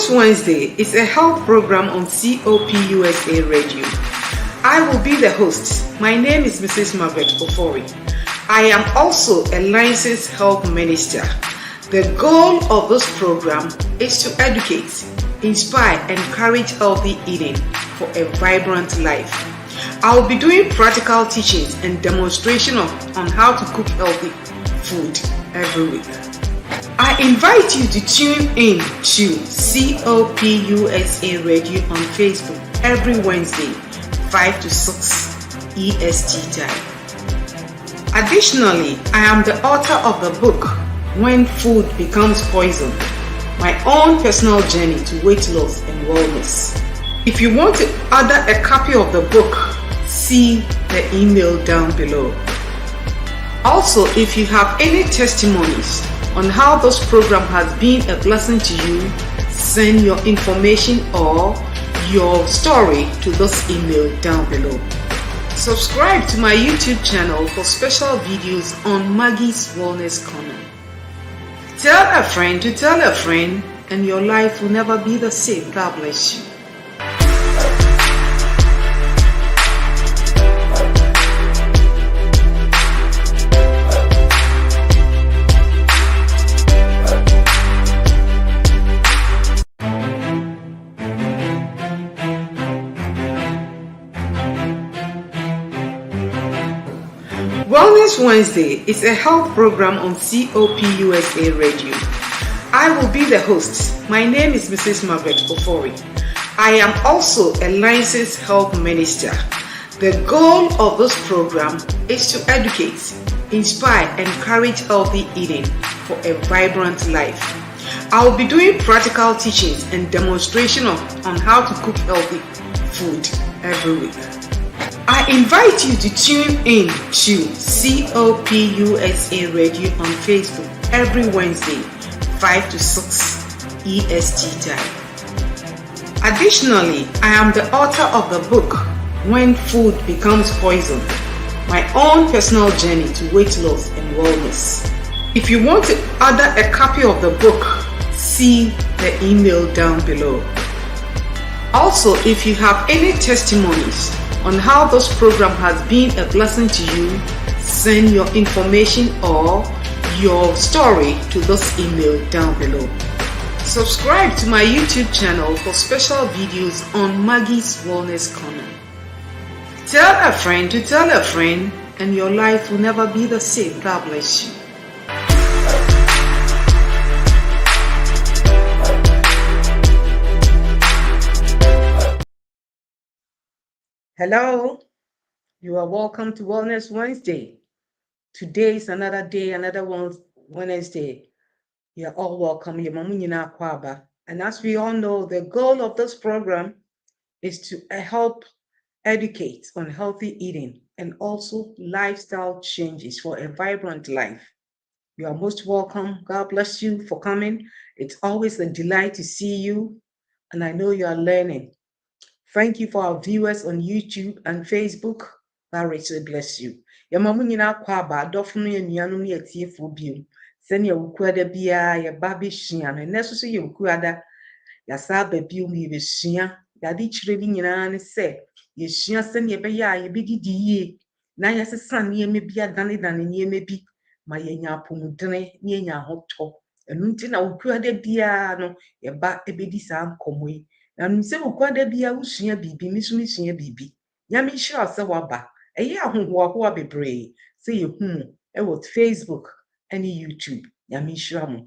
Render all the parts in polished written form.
Wellness Wednesday is a health program on COPUSA Radio. I will be the host. My name is Mrs. Margaret Ofori. I am also a licensed health minister. The goal of this program is to educate, inspire, and encourage healthy eating for a vibrant life. I will be doing practical teachings and demonstration on how to cook healthy food every week. I invite you to tune in to COPUSA Radio on Facebook every Wednesday, 5 to 6 EST time. Additionally, I am the author of the book, When Food Becomes Poison, my own personal journey to weight loss and wellness. If you want to order a copy of the book, see the email down below. Also, if you have any testimonies on how this program has been a blessing to you, send your information or your story to this email down below. Subscribe to my YouTube channel for special videos on Maggie's Wellness Corner. Tell a friend to tell a friend, and your life will never be the same. God bless you. Wellness Wednesday is a health program on COPUSA Radio. I will be the host. My name is Mrs. Margaret Ofori. I am also a licensed health minister. The goal of this program is to educate, inspire, and encourage healthy eating for a vibrant life. I will be doing practical teachings and demonstration on how to cook healthy food every week. I invite you to tune in to COPUSA Radio on Facebook every Wednesday, 5 to 6 EST time. Additionally, I am the author of the book, When Food Becomes Poison, my own personal journey to weight loss and wellness. If you want to order a copy of the book, see the email down below. Also, if you have any testimonies on how this program has been a blessing to you, send your information or your story to this email down below. Subscribe to my YouTube channel for special videos on Maggie's Wellness Corner. Tell a friend to tell a friend, and your life will never be the same. God bless you. Hello, you are welcome to Wellness Wednesday. Today is another day, another Wednesday. You are all welcome. And as we all know, the goal of this program is to help educate on healthy eating and also lifestyle changes for a vibrant life. You are most welcome. God bless you for coming. It's always a delight to see you, and I know you are learning. Thank you for our viewers on YouTube and Facebook. God richly bless you. Yamamu nyina kwa aba adofunu ye nuanu ne atiefo biom. Sene ya wukuada bia ya babe shia no ne so so ye wukuada ya saba biom ye besua. Ya di chire ni nyina ne se ye sua sene ye be ya ye bedidi yie na ya sesa ne me bia dane ne me bi ma ye nya apomudene ne nya hoto. Enu nti na wukuada bia no ye ba ebedi sa nkomo yi. And say ukwada bia usua bibi misumi sua bibi nyame hira se waba eye ahohoaho bebre say you with Facebook and YouTube nyame hira mo.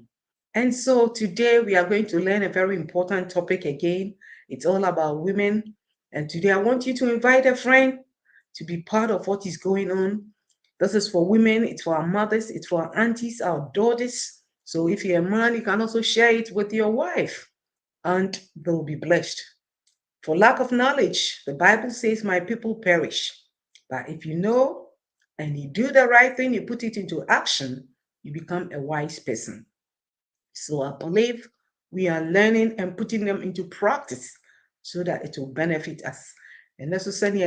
And so today we are going to learn a very important topic again. It's all about women, and today I want you to invite a friend to be part of what is going on. This is for women, it's for our mothers, it's for our aunties, our daughters. So if you're a man, you can also share it with your wife, and they'll be blessed. For lack of knowledge, the Bible says, my people perish. But if you know and you do the right thing, you put it into action, you become a wise person. So I believe we are learning and putting them into practice so that it will benefit us. And necessarily,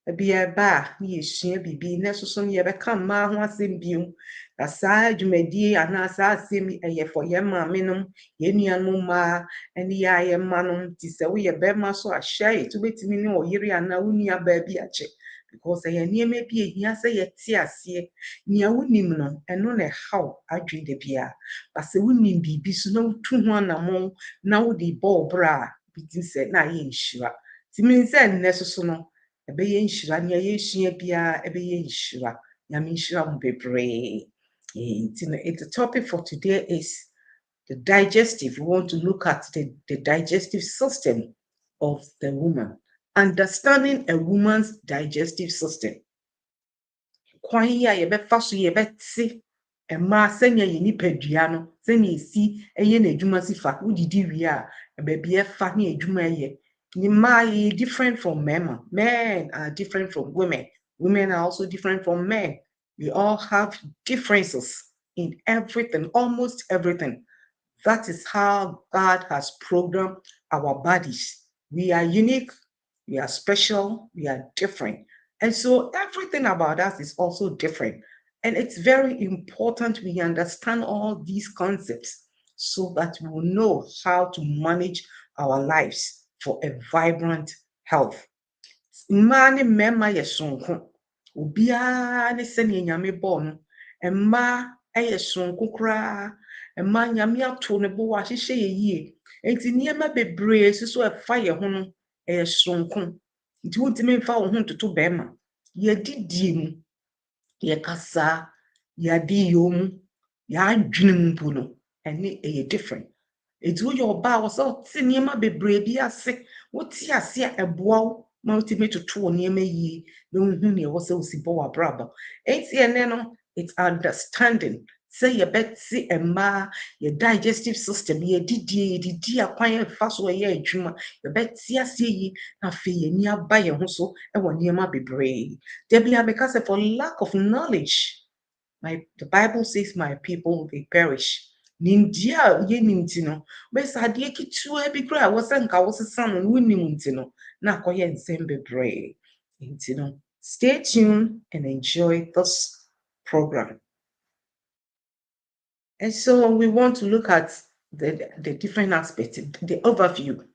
Ebia ba ni esua bibi na soso ne yebeka ma ho asem biom. Na saa dwumadie ana saa asem eye for ye maamenom, ye nuanom ma ene ya ye manom ti se wo ye bema so ahye to betimi ne oyire ana wo nua ba bi ache. Because ye niema bi ehia se ye ti ase nia wonim no eno na how adwe de bia. Ba se wonim bibi so na wotu ho anamo na wo di ball bra bitin se na ye nhira. Ti min se nne soso no ebeye nhyira nea yesua bia ebeye nhyira nyame nhyira mo bebree. The topic for today is the digestive. We want to look at the digestive system of the woman, understanding a woman's digestive system. Kwan yi a yɛbɛfa so yɛbɛte mmaa sɛnea yɛ nipadua no sɛnea esi ɛyɛ n'adwuma si fa wodidi wie a baabi ɛfa ne adwuma ɛyɛ. Mmaa yɛ different from men. Men are different from women. Women are also different from men. We all have differences in everything, almost everything. That is how God has programmed our bodies. We are unique, we are special, we are different. And so everything about us is also different. And it's very important we understand all these concepts so that we will know how to manage our lives for a vibrant health. Mmaa ne mmarima yɛ sonko. Obiara ne sɛnea nyame bɔɔ no. Mmaa yɛ sonko koraa. Mmaa nyame ato ne bo ahyehyɛ yɛ yie. Enti nneɛma bebree so ɛfa yɛ ho no ɛyɛ sonko. Nti wontumi mfa wo ho ntoto barima. Yɛdidie mu, yɛkasa, yɛadeyɔ mu, yɛadwene mu mpo no ɛne ɛyɛ different. Enti woyɛ ɔbaa wɔ sɛ wote nneɛma bebree bi ase. Wote ase a ɛboa wo ma wotumi toto wo nneɛma yie na wohu nea ɛwɔ sɛ wosi bɔ w'abrabɔ. Enti ɛnɛ no, it's understanding sɛ yɛbɛte mmaa yɛ digestive system yɛdidi a kwan ɛfa so ɛyɛ adwuma yɛbɛte ase yie na afei yɛni aba yɛn ho so ɛwɔ nneɛma bebree. Da bi a meka sɛ for lack of knowledge, the Bible says my people they perish. Nimdeɛ a yɛnim nti no bɛsɛ adeɛ ketewa bi koraa a wɔsɛ nka wɔsesa no no wonim nti no na akɔyɛ nsɛm bebree. Nti no, stay tuned and enjoy this program. And so we want to look at the different aspects, the overview.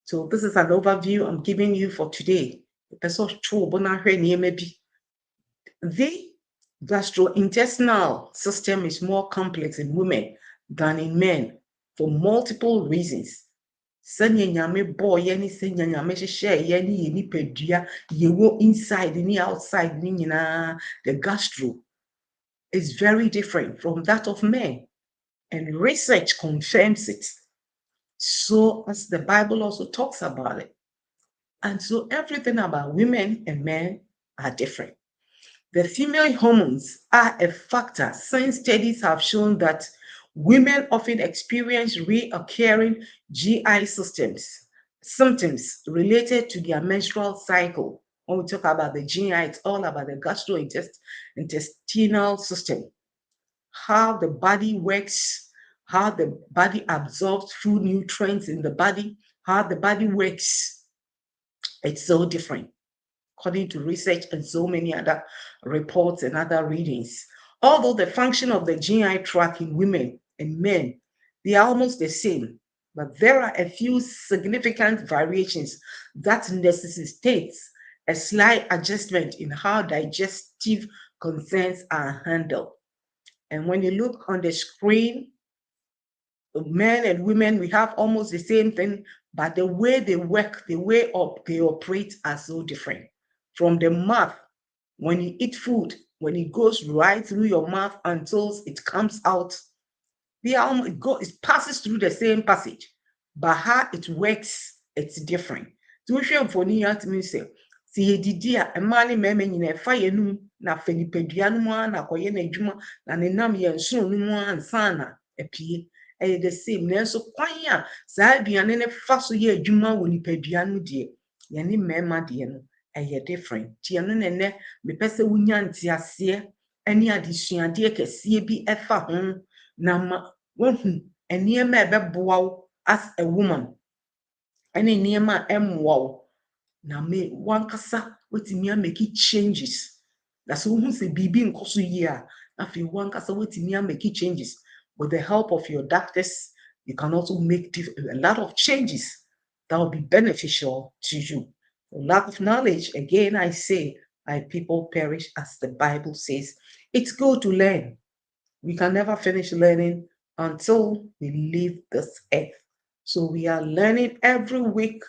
So this is an overview I'm giving you for today. The gastrointestinal system is more complex in women than in men for multiple reasons. Sɛnea nyame bɔɔ yɛ ne sɛnea nyame hyehyɛ yɛ ne yɛ nipadua yɛwɔ inside ne outside ne nyinaa, the gastro is very different from that of men, and research confirms it. So as the Bible also talks about it. And so everything about women and men are different. The female hormones are a factor since studies have shown that women often experience reoccurring GI symptoms related to their menstrual cycle. When we talk about the GI, it's all about the gastrointestinal system, how the body works, how the body absorbs food nutrients in the body, how the body works. It's so different, according to research and so many other reports and other readings. Although the function of the GI tract in women and men, they are almost the same, but there are a few significant variations that necessitates a slight adjustment in how digestive concerns are handled. And when you look on the screen, men and women, we have almost the same thing, but the way they work, the way they operate are so different. From the mouth, when you eat food, when it goes right through your mouth until it comes out, it passes through the same passage, but how it works, it's different. So if you're for me say, see didi a mmaa ne mmarima nyinaa ɛfa yɛn num na afɛ nipadua no mu a na akɔyɛ n'adwuma na ne nam yɛn nsono no mu ansa na apie. Ɛyɛ the same. Nanso kwan a saa aduane ne fa so yɛ adwuma wɔ nipadua no deɛ yɛne mmarima deɛ no ɛyɛ different. Nti ɛno na ɛnɛ mepɛ sɛ wonya nteaseɛ ne adesuadeɛ kɛseɛ bi ɛfa ho na ma wohu nneɛma a ɛbɛboa wo as a woman ɛne nneɛma a ɛmmoa wo. na me wankasa wetumi ameki changes. That's who say bibi nkoso yi a afi wankasa wetumi ameki changes. With the help of your doctors, you can also make a lot of changes that will be beneficial to you. For lack of knowledge, again I say, my people perish, as the Bible says. It's good to learn. We can never finish learning until we leave this earth. So we are learning every week,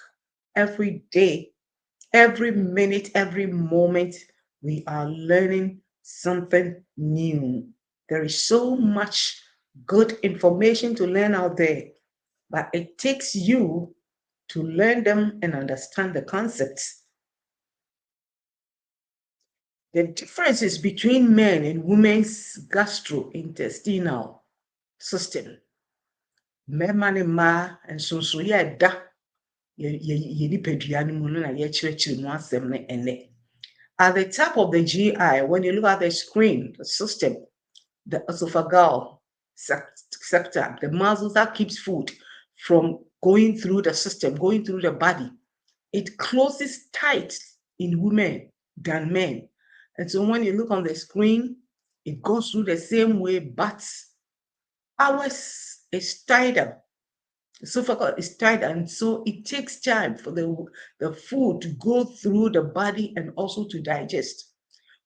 every day, every minute, every moment. We are learning something new. There is so much good information to learn out there, but it takes you to learn them and understand the concepts. The differences between men and women's gastrointestinal system. Mmarima ne mmaa nsonso yɛ ɛda yɛ nipadua no mu no na yɛkyerɛkyerɛ mu asɛm no ɛnɛ. At the top of the GI, when you look at the screen, the system, the esophageal sector, the muscles that keeps food from going through the system, going through the body, it closes tight in women than men. And so when you look on the screen, it goes through the same way, but ours is tighter. Esophagus is tight, and so it takes time for the food to go through the body and also to digest.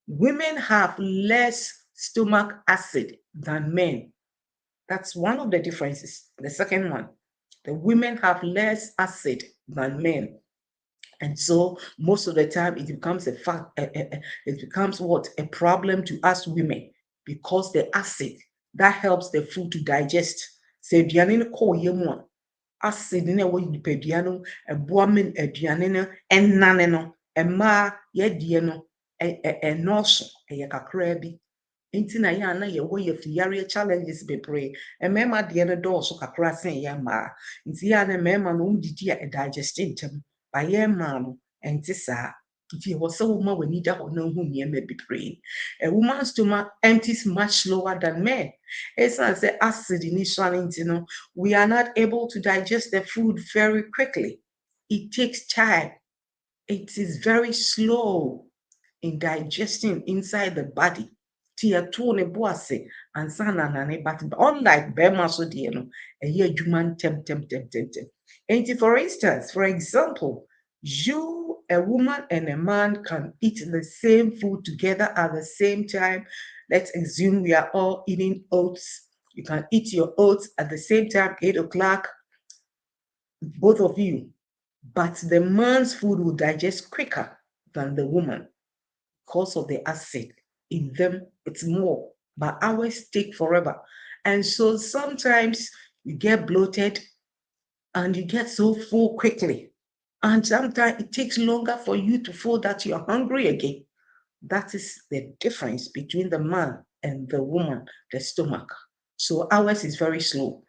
Women have less stomach acid than men. That's one of the differences. The second one, the women have less acid than men. And so most of the time it becomes a fact, it becomes what? A problem to us women, because the acid that helps the food to digest. Say acid na ɛwɔ nipadua no ɛboa ma aduane no ɛnane no, mmaa yɛdeɛ no ɛnɔɔso, ɛyɛ kakraa bi. Nti na yɛ a na yɛwɔ yɛfiyareɛ challenges bebree. Mmarima deɛ no dɔɔso kakra sen yɛ mmaa. Nti yɛ a na mmarima no wɔdidi a ɛdigeste ntɛm. Ba yɛ mmaa no ɛnte saa. Nti ɛwɔ sɛ woma w'ani da hɔ na wohu nneɛma bebree. A woman's stomach empties much slower than men. Ɛsan sɛ acid ni so ano nti no, we are not able to digest the food very quickly. It takes time. It is very slow in digesting inside the body. Yɛtoo ne bo ase ansa na nane, but unlike bɛrima so deɛ no, ɛyɛ adwuma ntɛm. And for instance, for example, you, a woman and a man can eat the same food together at the same time. Let's assume we are all eating oats. You can eat your oats at the same time, 8 o'clock, both of you. But the man's food will digest quicker than the woman because of the acid in them. It's more, but ours take forever. And so sometimes you get bloated and you get so full quickly. And sometimes it takes longer for you to feel that you're hungry again. That is the difference between the man and the woman, the stomach. So ours is very slow.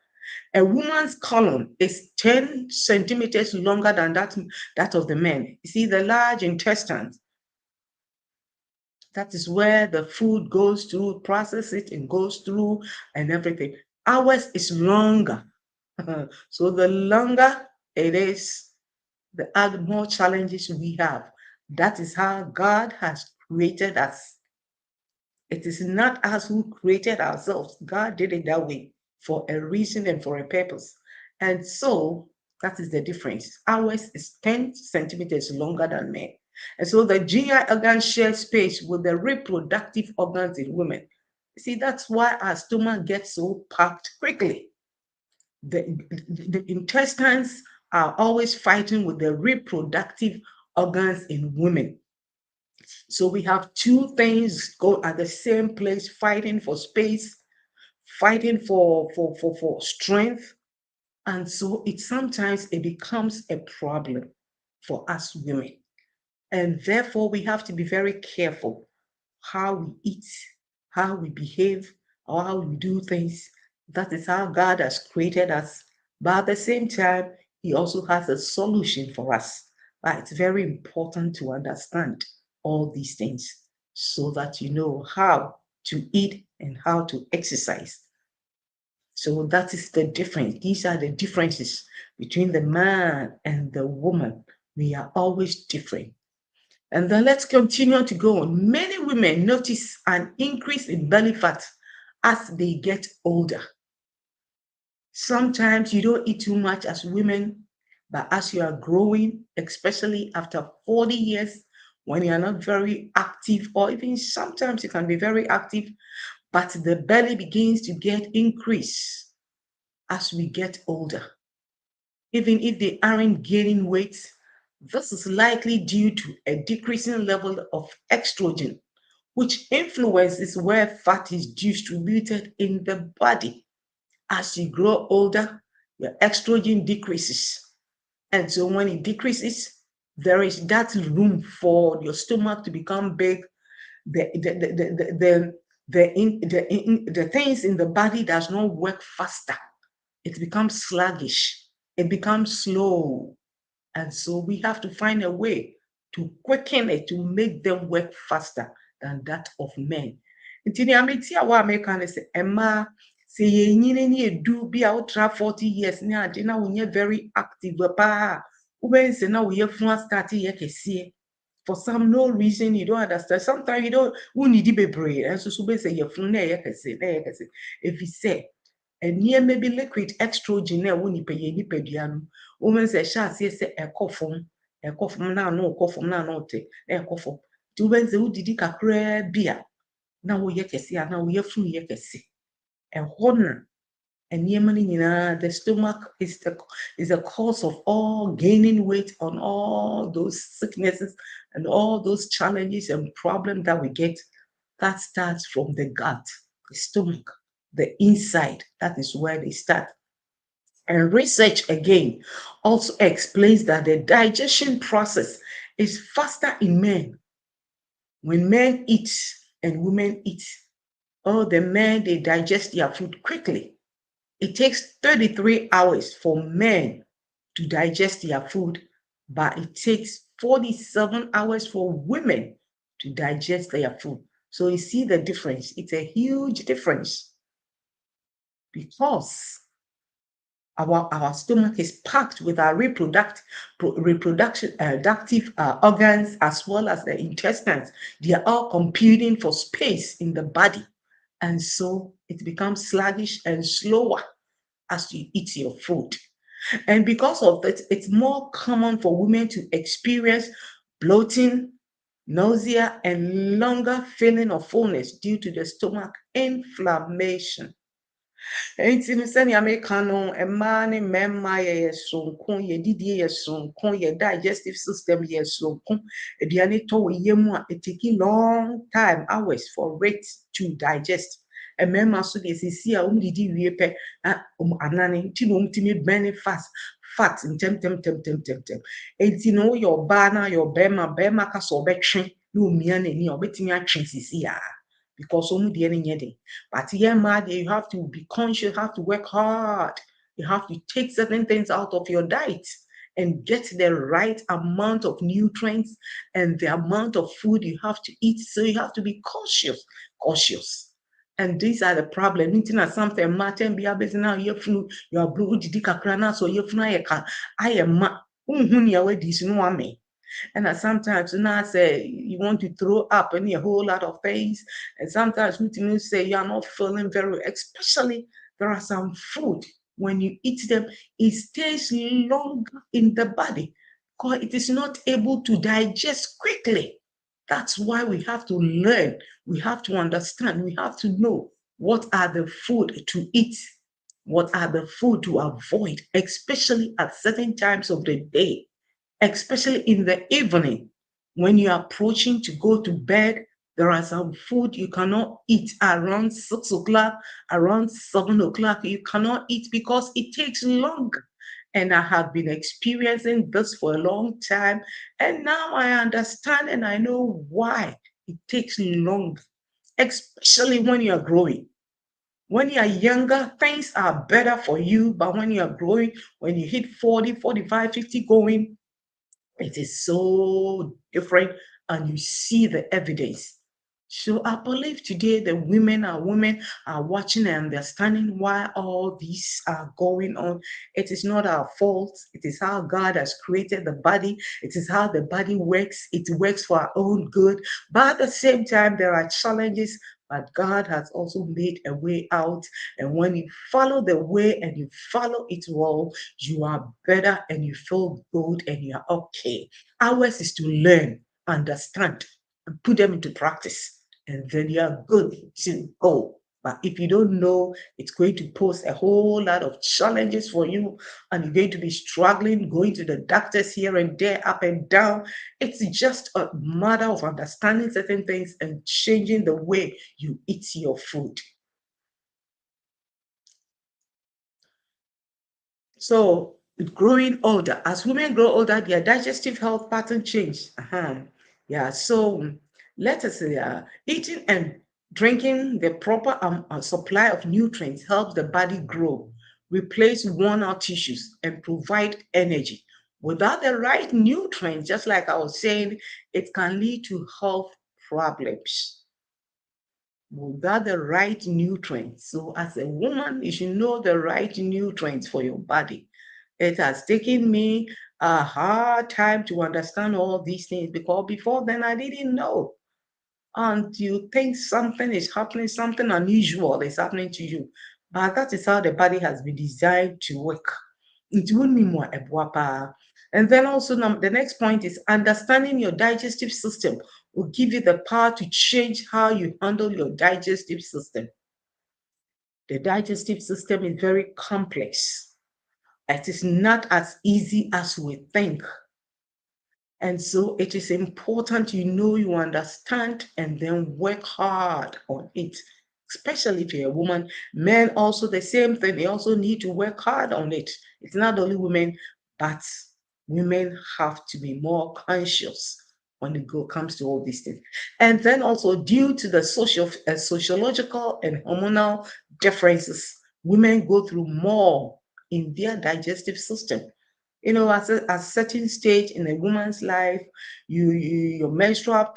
A woman's colon is 10 centimeters longer than that of the men. You see, the large intestines, that is where the food goes through, process it and goes through and everything. Ours is longer. So the longer it is, the more challenges we have. That is how God has created us. It is not us who created ourselves. God did it that way for a reason and for a purpose. And so that is the difference. Ours is 10 centimeters longer than men. And so the GI organ shares space with the reproductive organs in women. See, that's why our stomach gets so packed quickly. The intestines are always fighting with the reproductive organs in women. So we have two things go at the same place, fighting for space, fighting for strength. And so sometimes it becomes a problem for us women. And therefore we have to be very careful how we eat, how we behave, or how we do things. That is how God has created us. But at the same time, He also has a solution for us. But it's very important to understand all these things so that you know how to eat and how to exercise. So that is the difference. These are the differences between the man and the woman We are always different. And then let's continue to go on. Many women notice an increase in belly fat as they get older. Sometimes you don't eat too much as women, but as you are growing, especially after 40 years, when you are not very active, or even sometimes you can be very active, but the belly begins to get increase as we get older. Even if they aren't gaining weight, this is likely due to a decreasing level of estrogen, which influences where fat is distributed in the body. As you grow older, your estrogen decreases. And so when it decreases, there is that room for your stomach to become big. The things in the body does not work faster. It becomes sluggish. It becomes slow. And so we have to find a way to quicken it, to make them work faster than that of men. Nti nea meti a wa meka ne sɛ ɛmmaa sɛ yɛnyini ne yɛdu bi a wotra 40 years ne ade na wonyɛ very active paa a wobɛhu sɛ na woyɛ funu astarte yɛ kɛseɛ. For some no reason you don't understand. Sometimes you don't wonidi bebree ɛnso so wobɛhu sɛ yɛfunu na ɛyɛ kɛseɛ na ɛyɛ kɛseɛ. Ɛfiri sɛ nneɛma bi liquid estrogen na ɛwɔ nipadua no women say ɛhyɛ aseɛ sɛ ɛkɔ fam na ano kɔ fam na ano te na ɛkɔ fam nti women say wodidi kakraa bi a na woyɛ kɛse a na woyɛ funu yɛ kɛse ɛhɔ na nneɛma no nyinaa the stomach is the cause of all gaining weight on all those sicknesses and all those challenges and problems that we get. That starts from the gut, the stomach, the inside. That is where they start. And research again also explains that the digestion process is faster in men. When men eat and women eat, the men, they digest their food quickly. It takes 33 hours for men to digest their food, but it takes 47 hours for women to digest their food. So you see the difference. It's a huge difference because our stomach is packed with our reproductive organs as well as the intestines. They are all competing for space in the body. And so it becomes sluggish and slower as you eat your food. And because of that, it's more common for women to experience bloating, nausea, and longer feeling of fullness due to the stomach inflammation. Nti no sɛnea meka no mmaa ne mmarima yɛ sonko, yɛdidie yɛ sonko, yɛ digestive system yɛ sonko. Aduane tɔ wɔ yam a it take long time, hours for it to digest. Mmarima so deɛ sisi a wɔdidi wie pɛ anane nti na wɔtumi burn fat ntɛmtɛmtɛmtɛmtɛm. Nti no woyɛ ɔbaa na yɛ ɔbarima ka sɛ ɔbɛtwe na omia n'ani a ɔbɛtumi atwe sisi a. Because but you have to be conscious, you have to work hard, you have to take certain things out of your diet and get the right amount of nutrients and the amount of food you have to eat. So you have to be cautious. And these are the problems. Something Martin be able now you are blue didikakrana so you I am and sometimes I say you want to throw up and a whole lot of things. And sometimes you say you're not feeling very, especially there are some food, when you eat them, it stays longer in the body because it is not able to digest quickly. That's why we have to learn, we have to understand, we have to know what are the food to eat, what are the food to avoid, especially at certain times of the day. Especially in the evening, when you're approaching to go to bed, there are some food you cannot eat around 6 o'clock, around 7 o'clock. You cannot eat because it takes longer. And I have been experiencing this for a long time. And now I understand and I know why it takes long, especially when you're growing. When you're younger, things are better for you. But when you're growing, when you hit 40, 45, 50 going, it is so different and you see the evidence. So I believe today the women are watching and understanding why all these are going on. It is not our fault. It is how God has created the body. It is how the body works. It works for our own good. But at the same time, there are challenges, but God has also made a way out. And when you follow the way and you follow it well, you are better and you feel good and you are okay. Ours is to learn, understand, and put them into practice, and then you are good to go. But if you don't know, it's going to pose a whole lot of challenges for you, and you're going to be struggling, going to the doctors here and there, up and down. It's just a matter of understanding certain things and changing the way you eat your food. So, growing older, as women grow older, their digestive health pattern change. Yeah, so let us say eating and drinking the proper supply of nutrients helps the body grow, replace worn out tissues, and provide energy. Without the right nutrients, just like I was saying, it can lead to health problems. Without the right nutrients. So, as a woman, you should know the right nutrients for your body. It has taken me a hard time to understand all these things because before then I didn't know. And you think something is happening, something unusual is happening to you. But that is how the body has been designed to work. It won't be more ebuapa. And then also the next point is understanding your digestive system will give you the power to change how you handle your digestive system. The digestive system is very complex. It is not as easy as we think. And so it is important you know, you understand, and then work hard on it. Especially if you're a woman. Men also the same thing. They also need to work hard on it. It's not only women, but women have to be more conscious when it comes to all these things. And then also due to the sociological and hormonal differences, women go through more in their digestive system. You know, at a certain stage in a woman's life, your menstrual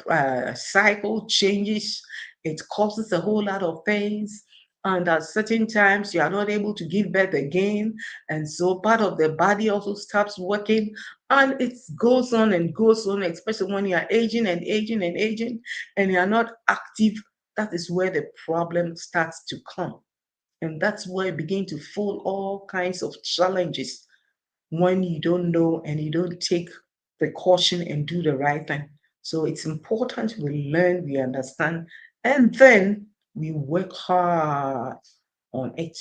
cycle changes. It causes a whole lot of things. And at certain times, you are not able to give birth again. And so part of the body also stops working. And it goes on, especially when you are aging and aging and aging and you are not active. That is where the problem starts to come. And that's where you begin to feel all kinds of challenges when you don't know and you don't take precaution and do the right thing. So it's important we learn, we understand, and then we work hard on it.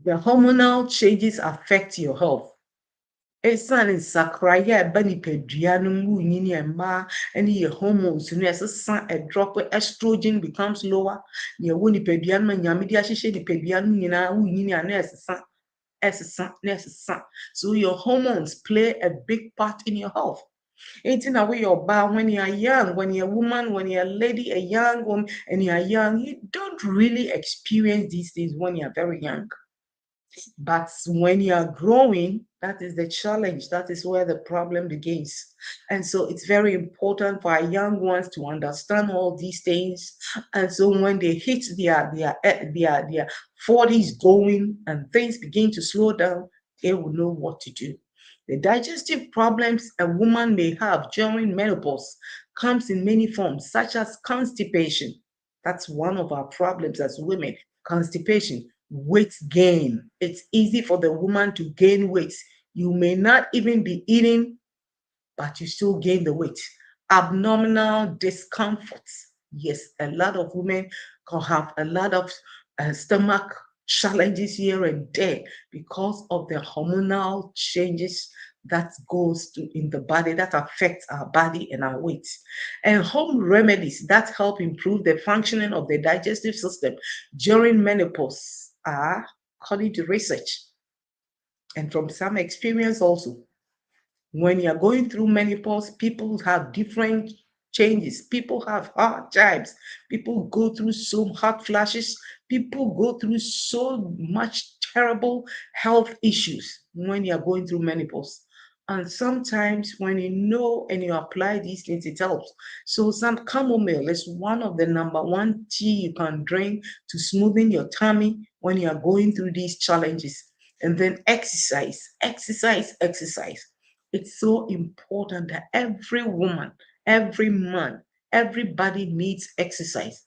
The hormonal changes affect your health. Ɛsiane nsakraeɛ a ɛba nipadua no mu nyini mmaa ne yɛ hormones no ɛsesa ɛdrɔp estrogen becomes lower. Nea ɛwɔ nipadua no ma nyame de ahyehyɛ nipadua no nyinaa wonyini a na ɛsesa. So your hormones play a big part in your health. Eating away your bar when you are young, when you're a woman, when you're a lady, a young woman, and you are young, you don't really experience these things when you are very young. But when you are growing, that is the challenge. That is where the problem begins. And so it's very important for our young ones to understand all these things. And so when they hit their 40s going and things begin to slow down, they will know what to do. The digestive problems a woman may have during menopause comes in many forms, such as constipation. That's one of our problems as women. Constipation, weight gain. It's easy for the woman to gain weight. You may not even be eating, but you still gain the weight. Abdominal discomfort. Yes, a lot of women can have a lot of stomach challenges here and there because of the hormonal changes that goes to in the body that affects our body and our weight. And home remedies that help improve the functioning of the digestive system during menopause are, according to research and from some experience also, when you're going through menopause, people have different changes. People have hard times. People go through so hot flashes. People go through so much terrible health issues when you're going through menopause. And sometimes when you know and you apply these things, it helps. So some chamomile is one of the number one tea you can drink to smoothen your tummy when you are going through these challenges. And then exercise, exercise, exercise. It's so important that every woman, every man, everybody needs exercise.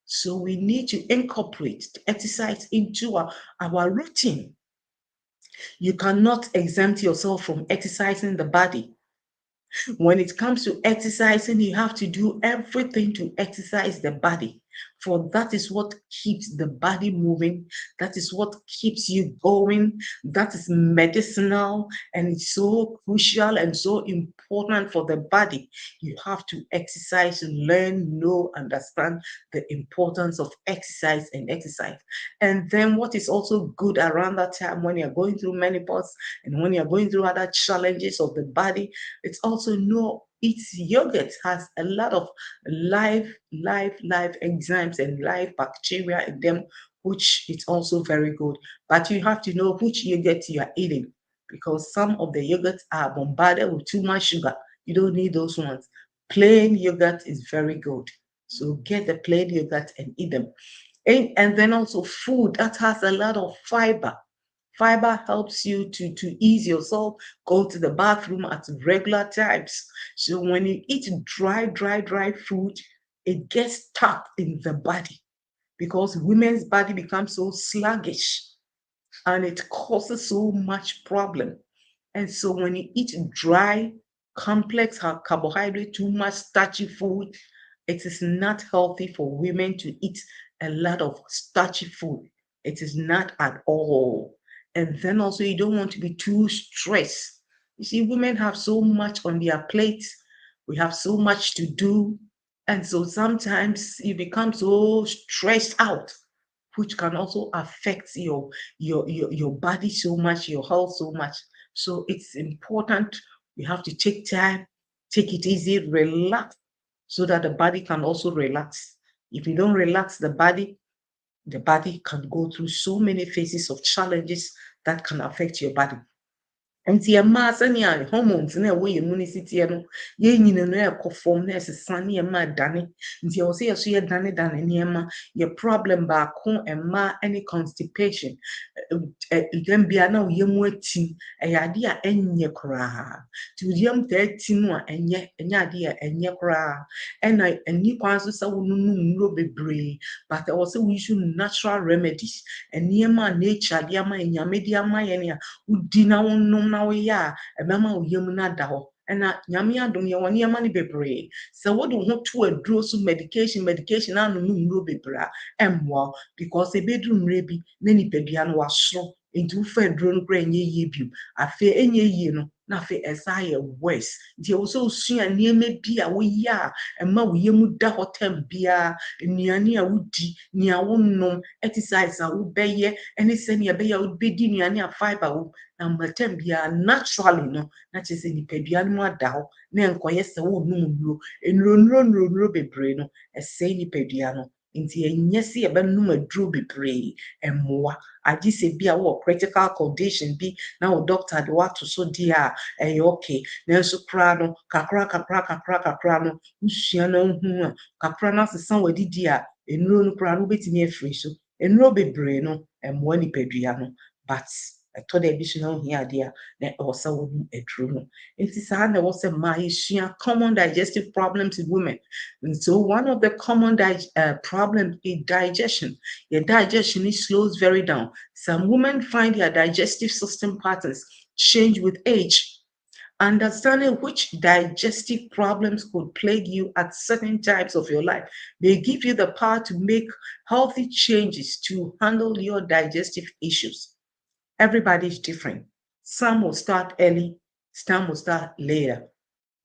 So we need to incorporate exercise into our routine. You cannot exempt yourself from exercising the body. When it comes to exercising, you have to do everything to exercise the body. For that is what keeps the body moving. That is what keeps you going. That is medicinal and it's so crucial and so important for the body. You have to exercise, learn, know, understand the importance of exercise and exercise. And then what is also good around that time when you're going through menopause and when you're going through other challenges of the body, it's also know its yogurt has a lot of live enzymes and live bacteria in them, which is also very good. But you have to know which yogurt you are eating because some of the yogurts are bombarded with too much sugar. You don't need those ones. Plain yogurt is very good. So get the plain yogurt and eat them. And then also food that has a lot of fiber. Fiber helps you to ease yourself, go to the bathroom at regular times. So when you eat dry food, it gets stuck in the body because women's body becomes so sluggish and it causes so much problem. And so when you eat dry, complex carbohydrate, too much starchy food, it is not healthy for women to eat a lot of starchy food. It is not at all. And then also you don't want to be too stressed. You see, women have so much on their plates. We have so much to do. And so sometimes you become so stressed out, which can also affect your body so much, your health so much. So it's important. We have to take time, take it easy, relax, so that the body can also relax. If you don't relax the body can go through so many phases of challenges that can affect your body. Nti mmaa sɛnea hormones na ɛwɔ yɛn mu no si teɛ no, yɛn nyinaa no ɛrekɔ fam na ɛsesa nneɛma adane. Nti ɛwɔ sɛ yɛso yɛdanedane nneɛma. Yɛ problem baako mmaa ne constipation. Dɛm bia na wo yam atim, ɛyɛ ade a ɛnyɛ koraa. Nti wo yam taa tim a ɛnyɛ ade a ɛnyɛ koraa. Ɛna ɛnni kwan so sɛ wononom nnuro bebree, but ɛwɔ sɛ wo use natural remedies. Nneɛma a nature de ama yɛn, Nyame de ama yɛn a wodi na wonom na woyɛ a ɛbɛma wo yam no ada hɔ. Ɛna Nyame adom yɛwɔ nneɛma no bebree. Sɛ wode wo ho to aduro so medication anom nnuro bebree a ɛmmoa wo because ɛbɛduru mmerɛ bi na nipadua no wasoro. Nti wofa aduro no koraa ɛnyɛ yie bio. Afei ɛnyɛ yie no na afei ɛsan yɛ worse. Nti ɛwɔ sɛ wosua nneɛma bi a woyɛ a ɛma wo yam da hɔ tam biara. Nnuane a wodi, nea wonom, exercise a wobɛyɛ ɛne sɛnea ɛbɛyɛ a wobɛdi nnuane a fiber wɔ mu. Na mmatam biara naturally no na kyerɛ sɛ nipadua no mu ada hɔ na nkɔyɛ sɛ wonnom nnuro bebree no ɛsɛe nipadua no. Nti ɛnyɛ sɛ yɛbɛnom aduro bebree ɛmmoa. Agye sɛ bi a wowɔ critical condition bi na wo doctor de woato so deɛ a ɛyɛ okay. Nanso koraa no kakra no wosua na wohu a kakra no asesa w'adidi a nnuro no koraa no wobɛtumi afiri so. Nnuro bebree no ɛmmoa nipadua no, but ɛtɔ da bi so na wohia adeɛ a na ɛwɔ sɛ wonom aduro no. Nti saa na ɛwɔ sɛ mmaa yɛsua common digestive problems in women. And so one of the common problems is digestion. Your digestion slows very down. Some women find their digestive system patterns change with age. Understanding which digestive problems could plague you at certain times of your life may give you the power to make healthy changes to handle your digestive issues. Everybody is different. Some will start early, some will start later.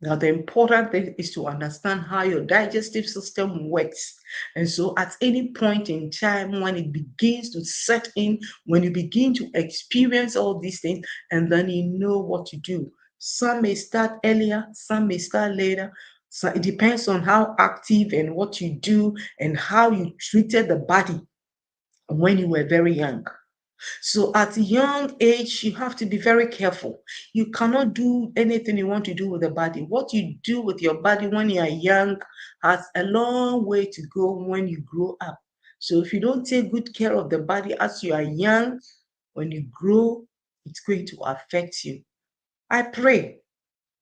Now, the important thing is to understand how your digestive system works. And so at any point in time, when it begins to set in, when you begin to experience all these things, and then you know what to do. Some may start earlier, some may start later. So it depends on how active and what you do and how you treated the body when you were very young. So at a young age, you have to be very careful. You cannot do anything you want to do with the body. What you do with your body when you are young has a long way to go when you grow up. So if you don't take good care of the body as you are young, when you grow, it's going to affect you. I pray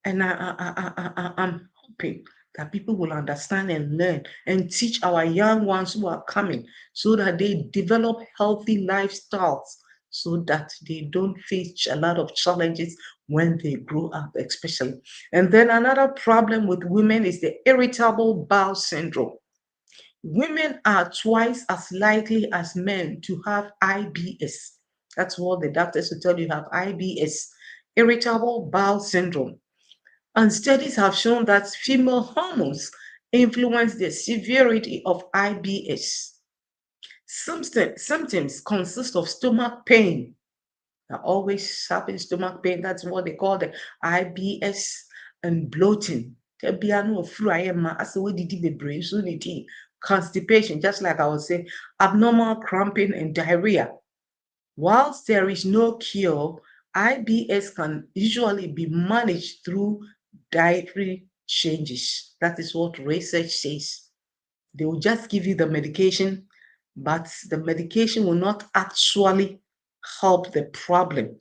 and I'm hoping that people will understand and learn and teach our young ones who are coming so that they develop healthy lifestyles so that they don't face a lot of challenges when they grow up, especially. And then another problem with women is the irritable bowel syndrome. Women are twice as likely as men to have IBS. That's what the doctors will tell you have IBS, irritable bowel syndrome. And studies have shown that female hormones influence the severity of IBS. Symptoms consist of stomach pain. Always having stomach pain, that's what they call the IBS, and bloating. Constipation, just like I was saying, abnormal cramping and diarrhea. Whilst there is no cure, IBS can usually be managed through dietary changes. That is what research says. They will just give you the medication, but the medication will not actually help the problem.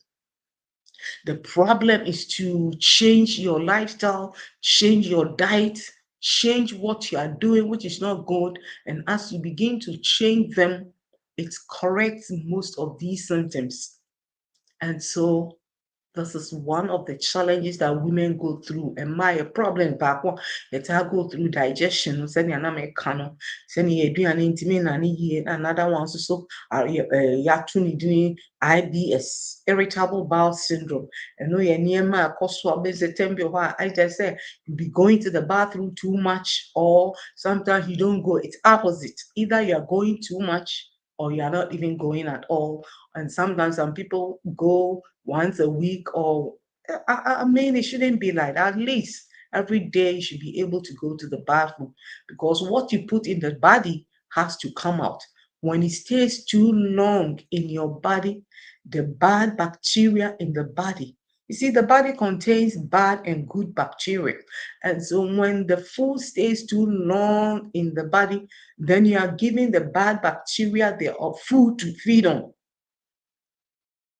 The problem is to change your lifestyle, change your diet, change what you are doing, which is not good. And as you begin to change them, it corrects most of these symptoms. And so this is one of the challenges that women go through. And my problem back one, let her go through digestion. Send you another cano, send you an intimate and another one so yatuni doing IBS, irritable bowel syndrome. And no near my cost I just say you be going to the bathroom too much, or sometimes you don't go. It's opposite. Either you're going too much or you're not even going at all. And sometimes some people go once a week, or I mean, it shouldn't be like that. At least every day you should be able to go to the bathroom, because what you put in the body has to come out. When it stays too long in your body, the bad bacteria in the body, you see, the body contains bad and good bacteria. And so when the food stays too long in the body, then you are giving the bad bacteria their food to feed on.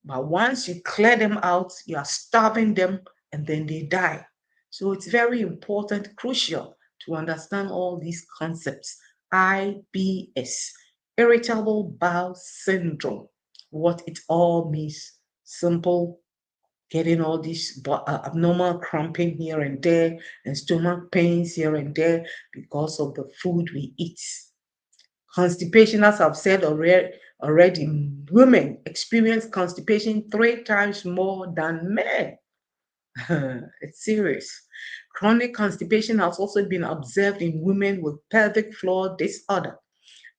But once you clear them out, you are starving them and then they die. So it's very important, crucial to understand all these concepts. IBS, irritable bowel syndrome, what it all means. Simple, getting all this abnormal cramping here and there and stomach pains here and there because of the food we eat. Constipation, as I've said already, women experience constipation 3 times more than men. It's serious. Chronic constipation has also been observed in women with pelvic floor disorder.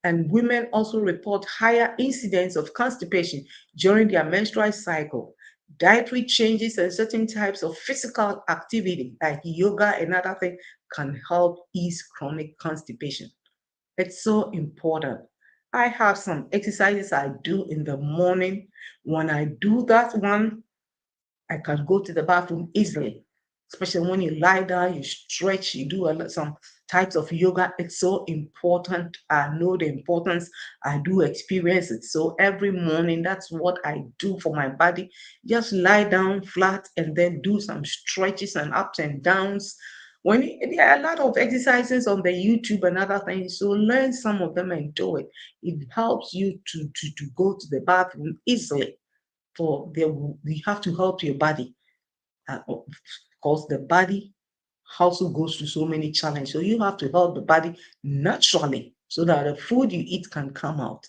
And women also report higher incidence of constipation during their menstrual cycle. Dietary changes and certain types of physical activity like yoga and other things can help ease chronic constipation. It's so important. I have some exercises I do in the morning. When I do that one, I can go to the bathroom easily. Especially when you lie down, you stretch, you do some types of yoga. It's so important. I know the importance. I do experience it. So every morning, that's what I do for my body. Just lie down flat and then do some stretches and ups and downs. There are a lot of exercises on the YouTube and other things, so learn some of them and do it. It helps you to go to the bathroom easily. You have to help your body, because the body also goes through so many challenges. So you have to help the body naturally so that the food you eat can come out.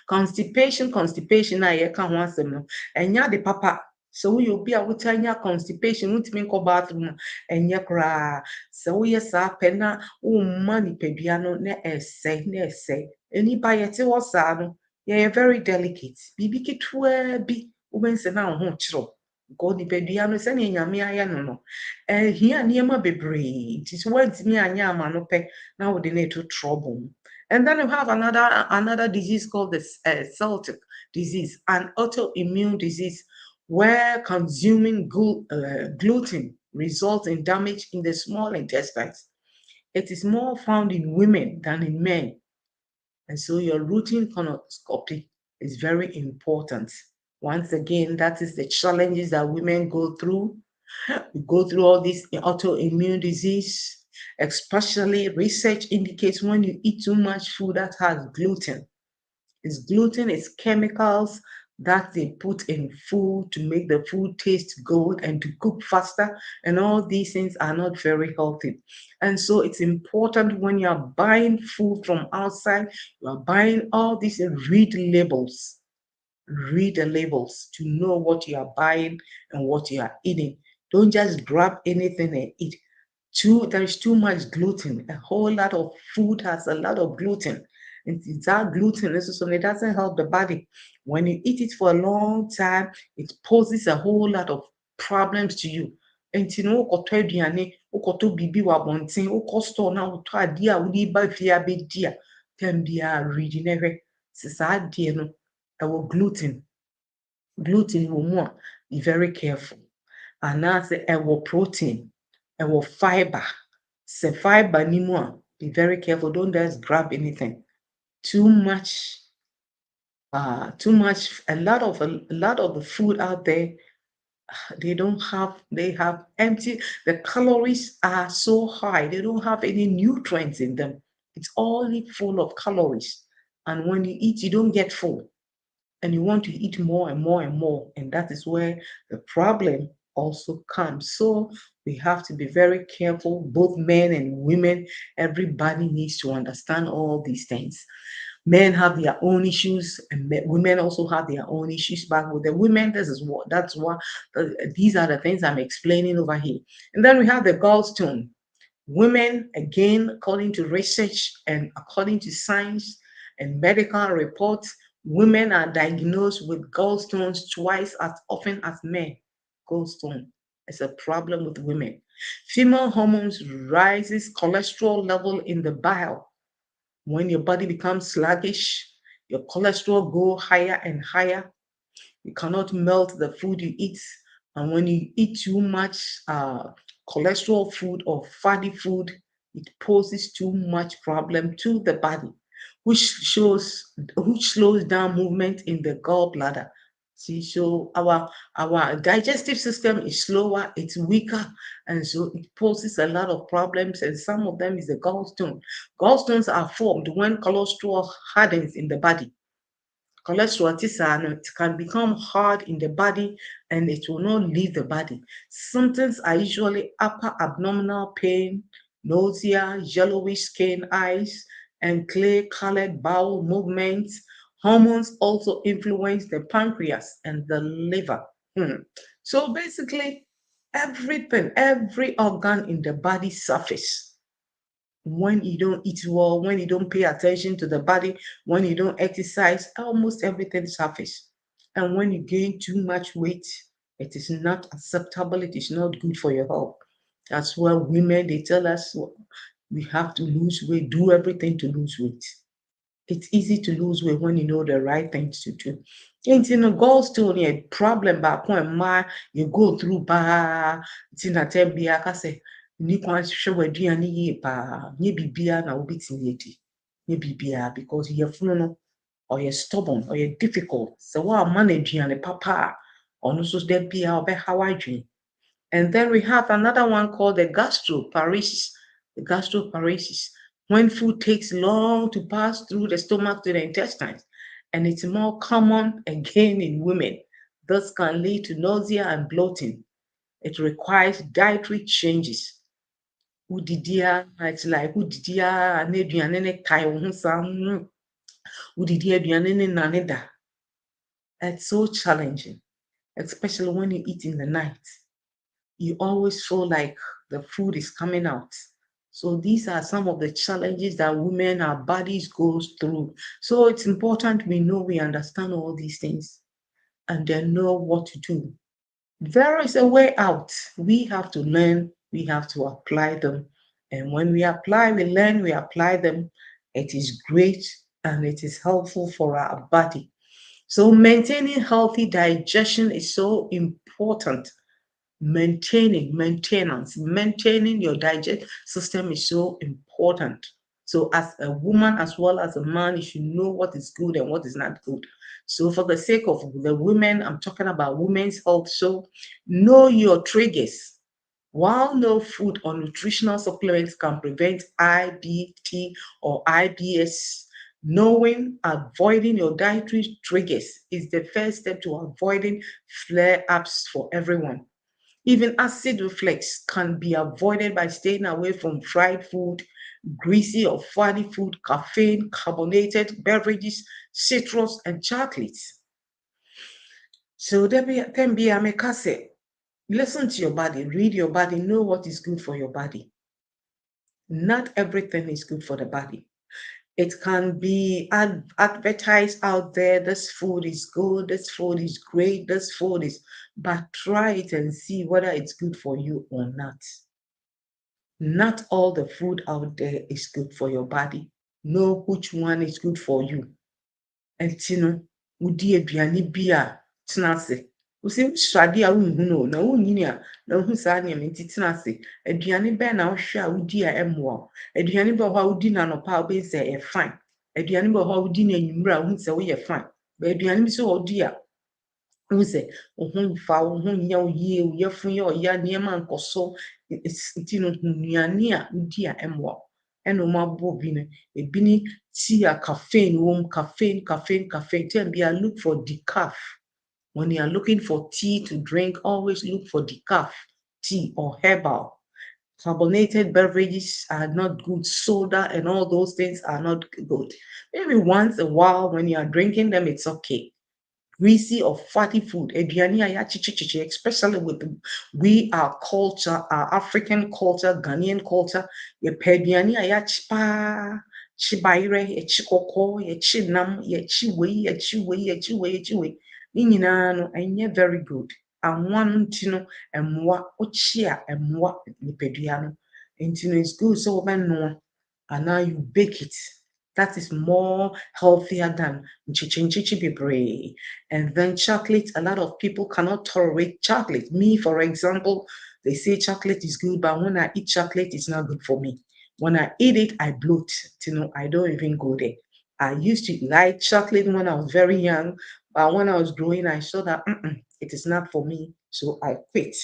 Constipation, I can't want them. And yeah, the papa. So you'll be able to constipation, won't mean go bathroom and ya cry. So yes, penna, money pebiano, ne essay. Any by it was sad. Yeah, very delicate. Bibi kitwe be women say now home chiro. God nipadua no sɛ nea nyame ayɛ no no ɛhia nneɛma bebree nti sɛ woantumi anyɛ ama no pɛ na wode no to trouble. And then we have another disease called the disease, an autoimmune disease, where consuming gluten results in damage in the small intestines. It is more found in women than in men. And so your routine colonoscopy is very important. Once again, that is the challenges that women go through. We go through all this autoimmune disease, especially research indicates when you eat too much food that has gluten. It's gluten, it's chemicals that they put in food to make the food taste good and to cook faster. And all these things are not very healthy. And so it's important when you are buying food from outside, you are buying all these, read labels. Read the labels to know what you are buying and what you are eating. Don't just grab anything and eat. There is too much gluten. A whole lot of food has a lot of gluten. And that gluten necessarily doesn't help the body. When you eat it for a long time, it poses a whole lot of problems to you. And you know, bibi wa bontin, store na wotɔ adeɛ a wode ba fie abɛdi a, tam biara readi na hwɛ. Sɛ saa adeɛ no, ɛwɔ gluten. Gluten wɔ mu a, be very careful. Anaasɛ ɛwɔ protein, ɛwɔ fiber. Sɛ fiber ni mu a, be very careful. Don't just grab anything. Too much, a lot of the food out there, they have empty, the calories are so high, they don't have any nutrients in them. It's only full of calories. And when you eat, you don't get full. And you want to eat more and more and more. And that is where the problem also comes. So we have to be very careful, both men and women. Everybody needs to understand all these things. Men have their own issues, and women also have their own issues. But with the women, these are the things I'm explaining over here. And then we have the gallstone. Women, again, according to research and according to science and medical reports, women are diagnosed with gallstones twice as often as men. Gallstone is a problem with women. Female hormones rises cholesterol level in the bile. When your body becomes sluggish, your cholesterol go higher and higher. You cannot melt the food you eat. And when you eat too much cholesterol food or fatty food, it poses too much problem to the body, which slows down movement in the gallbladder. See, so our digestive system is slower, it's weaker, and so it poses a lot of problems, and some of them is the gallstone. Gallstones are formed when cholesterol hardens in the body. Cholesterol it can become hard in the body and it will not leave the body. Symptoms are usually upper abdominal pain, nausea, yellowish skin, eyes, and clay-colored bowel movements. Hormones also influence the pancreas and the liver. So basically, everything, every organ in the body suffers when you don't eat well, when you don't pay attention to the body, when you don't exercise. Almost everything suffers. And when you gain too much weight, it is not acceptable. It is not good for your health. That's why women, they tell us we have to lose weight, do everything to lose weight. It's easy to lose weight when you know the right things to do. And in a gallstone, a problem back when you go through it's in a tembia, I say, ni kwan hwehwɛ w'aduane yie paa, nye bibia na wobɛtumi adi. Nye bibia because yɛfunu no, ɔyɛ stubborn, ɔyɛ difficult. So woamma no aduane papa a, ɔno nso da bia ɔbɛha w'adwene. And then we have another one called the gastroparesis. The gastroparesis, when food takes long to pass through the stomach to the intestines, and it's more common again in women. This can lead to nausea and bloating. It requires dietary changes. It's like udidia ne aduane ne kae wo ho saa. Udidi aduane ne nane da. It's so challenging, especially when you eat in the night. You always feel like the food is coming out. So these are some of the challenges that women, our bodies goes through. So it's important we understand all these things and then know what to do. There is a way out. We have to learn, we have to apply them. And when we apply, we learn, we apply them, it is great and it is helpful for our body. So maintaining healthy digestion is so important. Maintaining your digestive system is so important. So as a woman as well as a man, you should know what is good and what is not good. So for the sake of the women, I'm talking about women's health. So know your triggers. While no food or nutritional supplements can prevent IBT or IBS, knowing avoiding your dietary triggers is the first step to avoiding flare-ups for everyone. Even acid reflux can be avoided by staying away from fried food, greasy or fatty food, caffeine, carbonated beverages, citrus, and chocolates. So there can be a mekase. Listen to your body, read your body, know what is good for your body. Not everything is good for the body. It can be advertised out there, this food is good, this food is great, this food is, but try it and see whether it's good for you or not. Not all the food out there is good for your body. Know which one is good for you. And you know, wodi aduane bi a tena ase. Wosi wosuade a wonhu no na wonyini a na wohu saa nneɛma nti tena ase. Aduane bɛn na wohwɛ a wodi a ɛmmoa wo. Aduane bi wɔ hɔ a wodi no anɔpa a wobɛhu sɛ ɛyɛ fine. Aduane bi wɔ hɔ a wodi no anwummere a wohu sɛ woyɛ fine. But aduane bi nso wɔ wodi a wohu sɛ wo ho mfa wo ho nyɛ wo yie, wo yɛfo yɛ ɔya, nneɛma nkɔ so. Nti no hu nnuane a wodi a ɛmmoa wo. Ɛna ɔmo abɔ bi no, ebi ne tea a caffeine wɔ mu, caffeine. Then be look for decaf. When you are looking for tea to drink, always look for decaf tea or herbal. Carbonated beverages are not good. Soda and all those things are not good. Maybe once a while when you are drinking them, it's okay. Greasy or fatty food, especially with our culture, our African culture, Ghanaian culture, chibaire, chikoko, chinam, chiwe. No, very good. And one tino and moi, ochia and moi, nipediano. And it's good so no, and now you bake it. That is more healthier than chichi. And then chocolate, a lot of people cannot tolerate chocolate. Me, for example, they say chocolate is good, but when I eat chocolate, it's not good for me. When I eat it, I bloat. I don't even go there. I used to like chocolate when I was very young, but when I was growing, I saw that it is not for me, so I quit.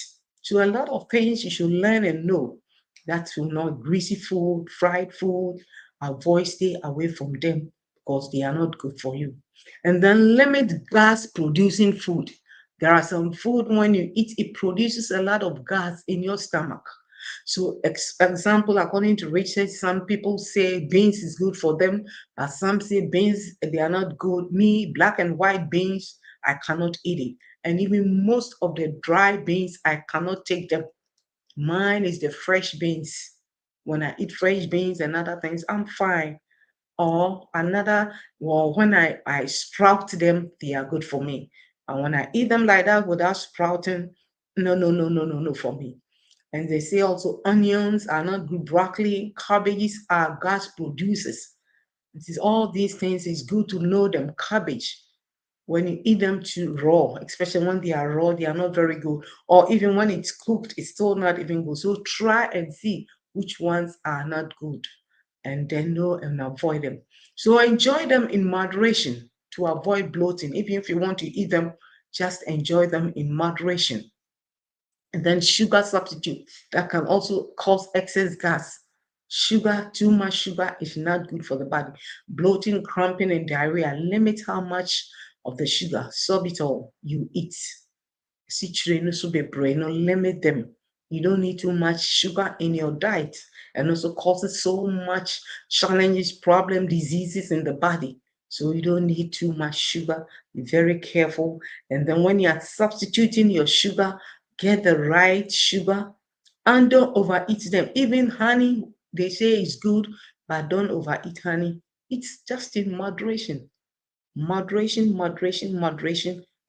So a lot of things you should learn and know. That will not greasy food, fried food. Avoid, stay away from them because they are not good for you. And then limit gas producing food. There are some food when you eat, it produces a lot of gas in your stomach. So, example, according to research, some people say beans is good for them, but some say beans they are not good. Me, black and white beans, I cannot eat it, and even most of the dry beans, I cannot take them. Mine is the fresh beans. When I eat fresh beans and other things, I'm fine. Or another, well, when I sprout them, they are good for me. And when I eat them like that without sprouting, no for me. And they say also onions are not good. Broccoli, cabbages are gas producers. It is all these things is good to know them. Cabbage, when you eat them too raw, especially when they are raw, they are not very good. Or even when it's cooked, it's still not even good. So try and see which ones are not good and then know and avoid them. So enjoy them in moderation to avoid bloating. Even if you want to eat them, just enjoy them in moderation. And then sugar substitute that can also cause excess gas. Sugar, too much sugar is not good for the body. Bloating, cramping, and diarrhea. Limit how much of the sugar, sorbitol, you eat. Limit them. You don't need too much sugar in your diet and also causes so much challenges, problem, diseases in the body. So you don't need too much sugar. Be very careful. And then when you are substituting your sugar, get the right sugar and don't overeat them. Even honey, they say is good, but don't overeat honey. It's just in moderation. Moderation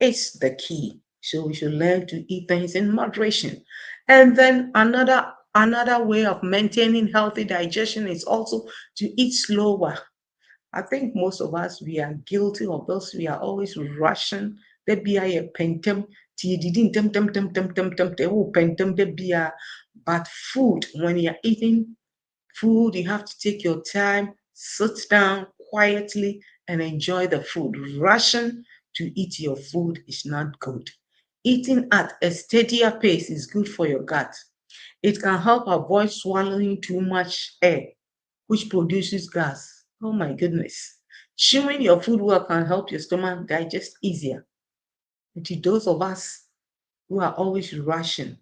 is the key. So we should learn to eat things in moderation. And then another way of maintaining healthy digestion is also to eat slower. I think most of us, we are guilty of those. We are always rushing. There be a pentem, didn't pentem, there be a, but food, when you're eating food, you have to take your time, sit down quietly, and enjoy the food. Rushing to eat your food is not good. Eating at a steadier pace is good for your gut. It can help avoid swallowing too much air, which produces gas. Oh my goodness. Chewing your food well can help your stomach digest easier. And to those of us who are always rushing.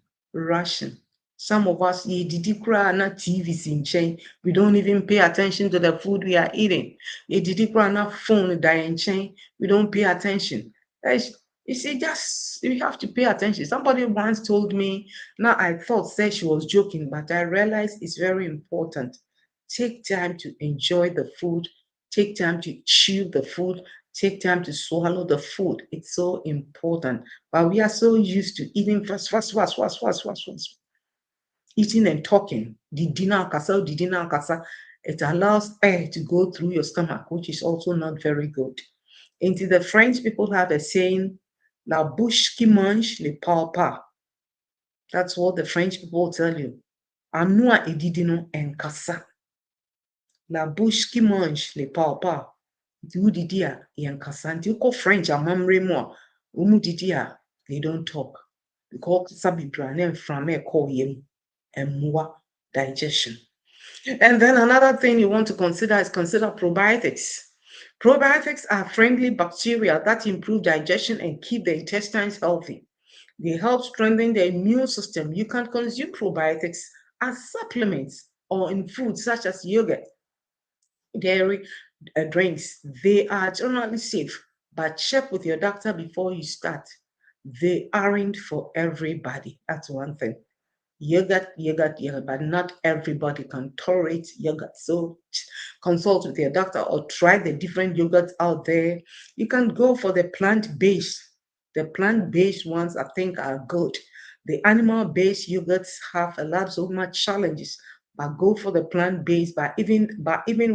Some of us, yɛdidi koraa na TV si nkyɛn. We don't even pay attention to the food we are eating. Yɛdidi koraa na phone da yɛn nkyɛn. We don't pay attention. You see, just you have to pay attention. Somebody once told me, now I thought said she was joking, but I realized it's very important. Take time to enjoy the food. Take time to chew the food. Take time to swallow the food. It's so important. But we are so used to eating fast. Eating and talking. The dinner kasa. It allows air to go through your stomach, which is also not very good. Into the French people have a saying, La bouche qui mange ne parle pas. That's what the French people tell you. Anua edidino en kasa. La bouche qui mange ne parle pas. Nti wodidi a yɛnkasa. Nti wokɔ French amammerɛ mu a wɔn didi a they don't talk. Because kasa bebree a na mframa ɛkɔ yam ɛmmoa digestion. And then another thing you want to consider is probiotics. Probiotics are friendly bacteria that improve digestion and keep the intestines healthy. They help strengthen the immune system. You can consume probiotics as supplements or in foods such as yogurt, dairy drinks. They are generally safe, but check with your doctor before you start. They aren't for everybody. That's one thing. Yogurt, but not everybody can tolerate yogurt. So consult with your doctor or try the different yogurts out there. You can go for the plant-based. The plant-based ones I think are good. The animal-based yogurts have a lot so much challenges, but go for the plant-based. But even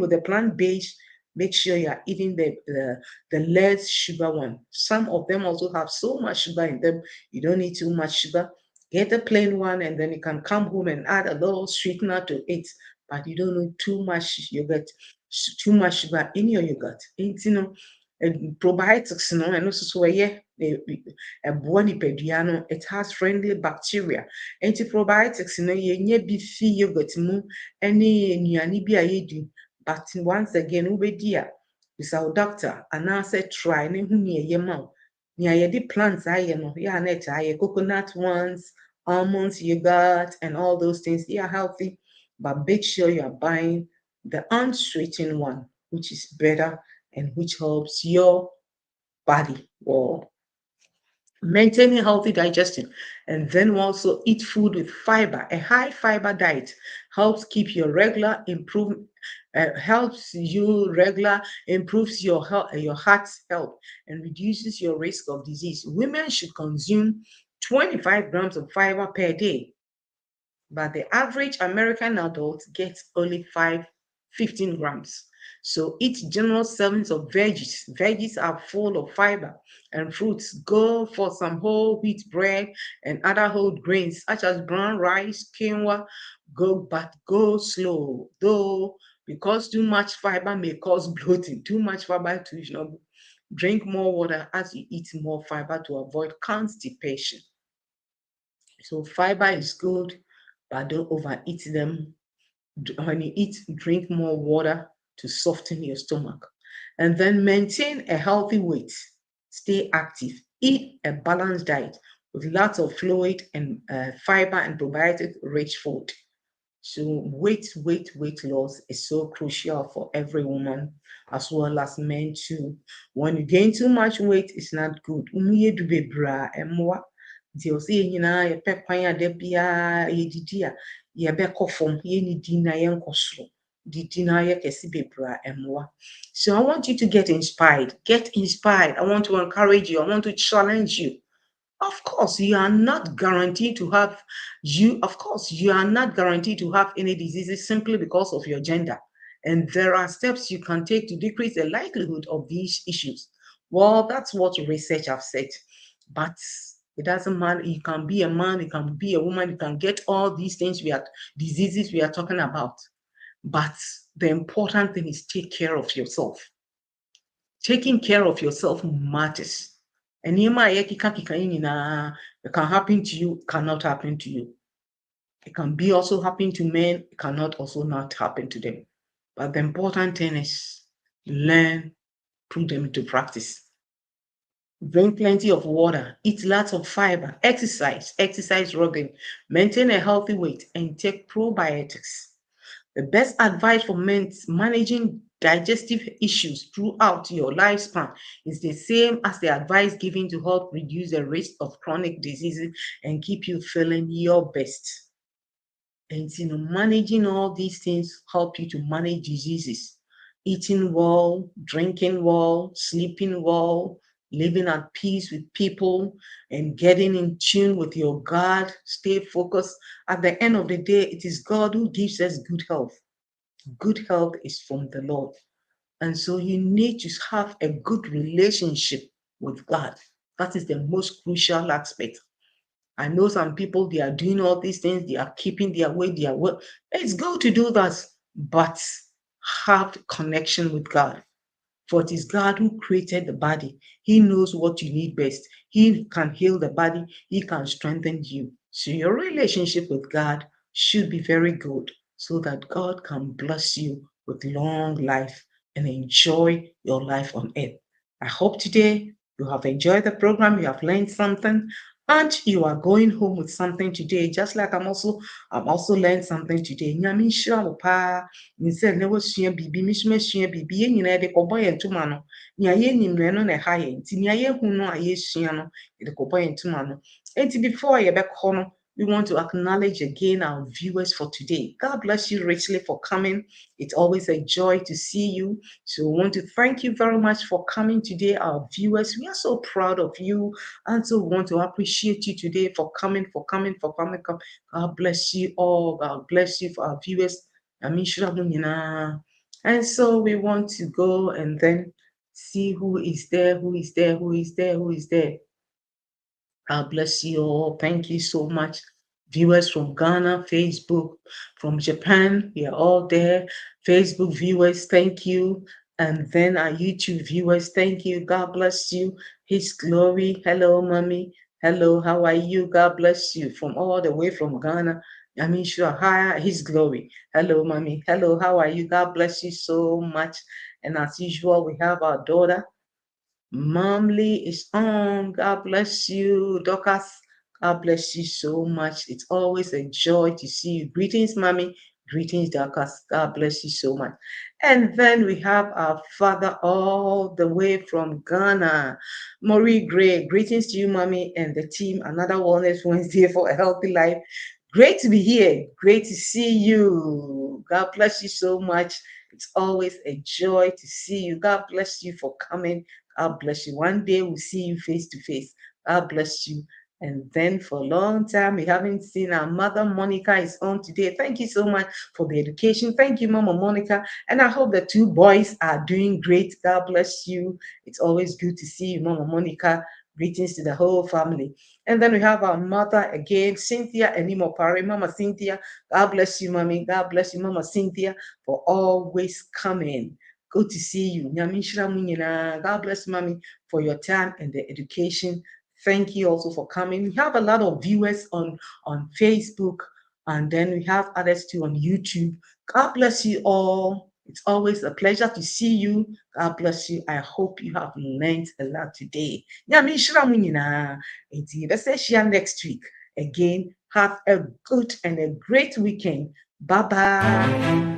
with the plant-based, make sure you are eating the less sugar one. Some of them also have so much sugar in them. You don't need too much sugar. Get a plain one, and then you can come home and add a little sweetener to it. But you don't need too much yogurt, too much sugar in your yogurt. Ain't, probiotics, and also yeah, it has friendly bacteria. Probiotics, you beefy yogurt mu, any nyanibia. But once again, ubedia is our doctor, and I said try ne huni yema. Nia yedi plants aye no, ya net aye coconut ones, almonds, yogurt, and all those things. They are healthy, but make sure you are buying the unsweetened one, which is better and which helps your body or maintaining healthy digestion. And then also eat food with fiber. A high fiber diet helps keep your regular improve improves your heart's health and reduces your risk of disease. Women should consume 25 grams of fiber per day, but the average American adult gets only 15 grams. So eat generous servings of veggies. Veggies are full of fiber and fruits. Go for some whole wheat bread and other whole grains such as brown rice, quinoa. But go slow. Though, because too much fiber may cause bloating. Too much fiber too, drink more water as you eat more fiber to avoid constipation. So fiber is good, but don't overeat them. When you eat, drink more water to soften your stomach. And then maintain a healthy weight. Stay active. Eat a balanced diet with lots of fluid and fiber and probiotic rich food. So weight loss is so crucial for every woman as well as men too. When you gain too much weight, it's not good. Nti ɔsɛ yɛn nyinaa yɛpɛ kwan a da biara yɛdidi a yɛbɛkɔ fam, yɛnnidi na yɛnkɔ soro. Didi na yɛkɛse bebree a ɛmmoa. So I want you to get inspired. Get inspired. I want to encourage you. I want to challenge you. Of course, you are not guaranteed to have any diseases simply because of your gender. And there are steps you can take to decrease the likelihood of these issues. Well, that's what research have said. But it doesn't matter. You can be a man, you can be a woman, you can get all these things diseases we are talking about. But the important thing is take care of yourself. Taking care of yourself matters. And it can happen to you, cannot happen to you. It can be also happen to men, it cannot also not happen to them. But the important thing is learn, put them into practice. Drink plenty of water, eat lots of fiber, exercise regularly, maintain a healthy weight, and take probiotics. The best advice for managing digestive issues throughout your lifespan is the same as the advice given to help reduce the risk of chronic diseases and keep you feeling your best. And managing all these things help you to manage diseases. Eating well, drinking well, sleeping well, living at peace with people, and getting in tune with your God. Stay focused. At the end of the day, it is God who gives us good health. Good health is from the Lord. And so you need to have a good relationship with God. That is the most crucial aspect. I know some people, they are doing all these things, they are keeping their weight, their work. It's good to do that, but have connection with God. For it is God who created the body. He knows what you need best. He can heal the body. He can strengthen you. So your relationship with God should be very good so that God can bless you with long life and enjoy your life on earth. I hope today you have enjoyed the program, you have learned something, and you are going home with something today. Just like I'm also learned something today. Nyame nhyira wo paa. Nsɛ na wasua biribi, mesoma sua biribi. Yɛn nyinaa de kɔbɔ yɛn ntoma no. Nea yɛnim no no na ɛha yɛn. Nti nea yɛhu no a yɛsua no, yɛde kɔbɔ yɛn ntoma no. Nti before yɛbɛkɔ no, we want to acknowledge again our viewers for today. God bless you richly for coming. It's always a joy to see you. So we want to thank you very much for coming today, our viewers. We are so proud of you. And so we want to appreciate you today for coming. God bless you all. God bless you for our viewers. And so we want to go and then see who is there. God bless you all. Thank you so much. Viewers from Ghana, Facebook, from Japan, we are all there. Facebook viewers, thank you. And then our YouTube viewers, thank you. God bless you. His glory. Hello, mommy. Hello, how are you? God bless you from all the way from Ghana. Hi, His glory. Hello, mommy. Hello, how are you? God bless you so much. And as usual, we have our daughter. Momly is on. God bless you, Dorcas. God bless you so much. It's always a joy to see you. Greetings, Mommy. Greetings, Dorcas. God bless you so much. And then we have our father all the way from Ghana, Marie Gray. Greetings to you, Mommy, and the team. Another Wellness Wednesday for a healthy life. Great to be here. Great to see you. God bless you so much. It's always a joy to see you. God bless you for coming. God bless you. One day we'll see you face to face. God bless you. And then for a long time, we haven't seen our mother. Monica is on today. Thank you so much for the education. Thank you, Mama Monica. And I hope the two boys are doing great. God bless you. It's always good to see you, Mama Monica. Greetings to the whole family. And then we have our mother again, Cynthia Enimo Pare. Mama Cynthia, God bless you, Mommy. God bless you, Mama Cynthia, for always coming. Good to see you. God bless Mommy for your time and the education. Thank you also for coming. We have a lot of viewers on Facebook, and then we have others too on YouTube. God bless you all. It's always a pleasure to see you. God bless you. I hope you have learned a lot today. Let's share next week. Again, have a good and a great weekend. Bye-bye.